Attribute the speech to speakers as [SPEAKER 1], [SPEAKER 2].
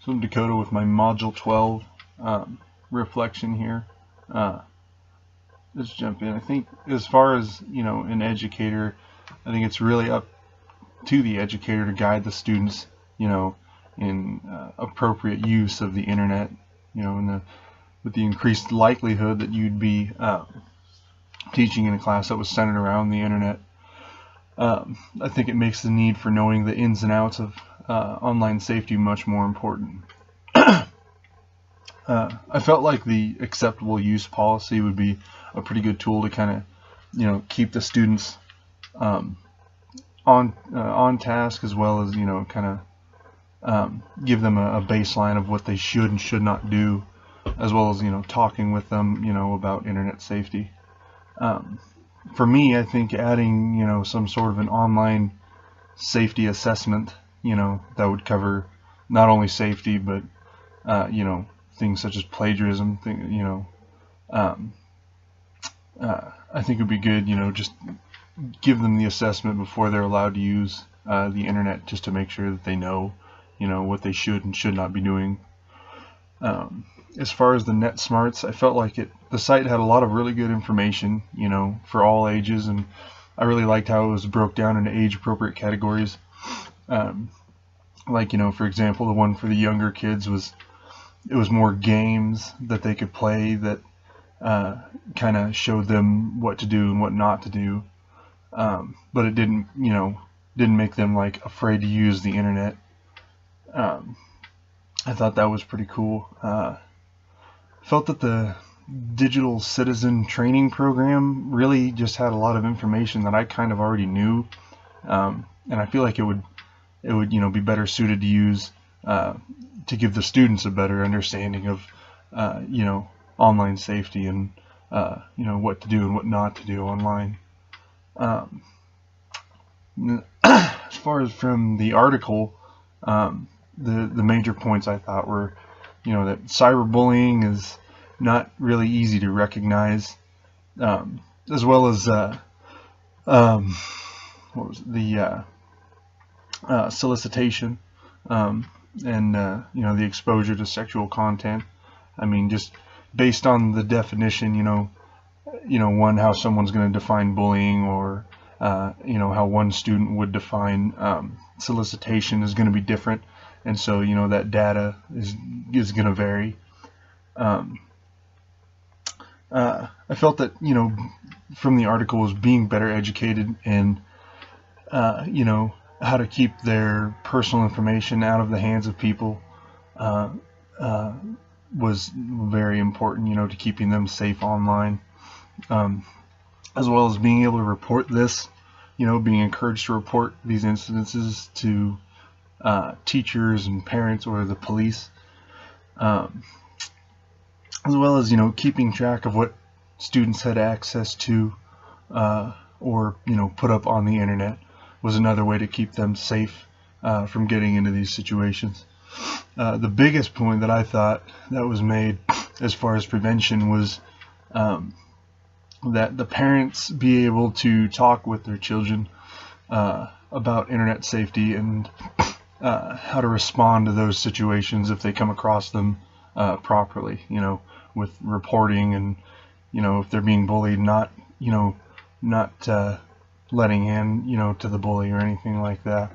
[SPEAKER 1] So I'm Dakota with my Module 12 reflection here. Let's jump in. I think as far as, an educator, I think it's really up to the educator to guide the students, in appropriate use of the internet, with the increased likelihood that you'd be teaching in a class that was centered around the internet. I think it makes the need for knowing the ins and outs of online safety much more important. I felt like the acceptable use policy would be a pretty good tool to kind of, keep the students on task, as well as, kind of give them a baseline of what they should and should not do, as well as, talking with them, about internet safety. For me, I think adding, some sort of an online safety assessment, that would cover not only safety, but, things such as plagiarism, I think it would be good, just give them the assessment before they're allowed to use the internet, just to make sure that they know, what they should and should not be doing. As far as the Net Smarts, I felt like the site had a lot of really good information, for all ages, and I really liked how it was broke down into age-appropriate categories. Like, for example, the one for the younger kids was more games that they could play that kind of showed them what to do and what not to do, but it didn't make them like afraid to use the internet. I thought that was pretty cool. Felt that the digital citizen training program really just had a lot of information that I kind of already knew, and I feel like it would be better suited to use to give the students a better understanding of online safety and what to do and what not to do online. As far as from the article, the major points I thought were, that cyberbullying is not really easy to recognize, as well as what was it? The solicitation, and the exposure to sexual content. I mean, just based on the definition, one, how someone's going to define bullying, or how one student would define solicitation is going to be different, and so that data is going to vary. I felt that from the article was being better educated and how to keep their personal information out of the hands of people was very important, to keeping them safe online, as well as being able to report this, being encouraged to report these incidences to teachers and parents or the police, as well as keeping track of what students had access to or put up on the internet was another way to keep them safe from getting into these situations. The biggest point that I thought that was made as far as prevention was that the parents be able to talk with their children about internet safety and how to respond to those situations if they come across them properly, with reporting, and if they're being bullied, not letting in to the bully or anything like that.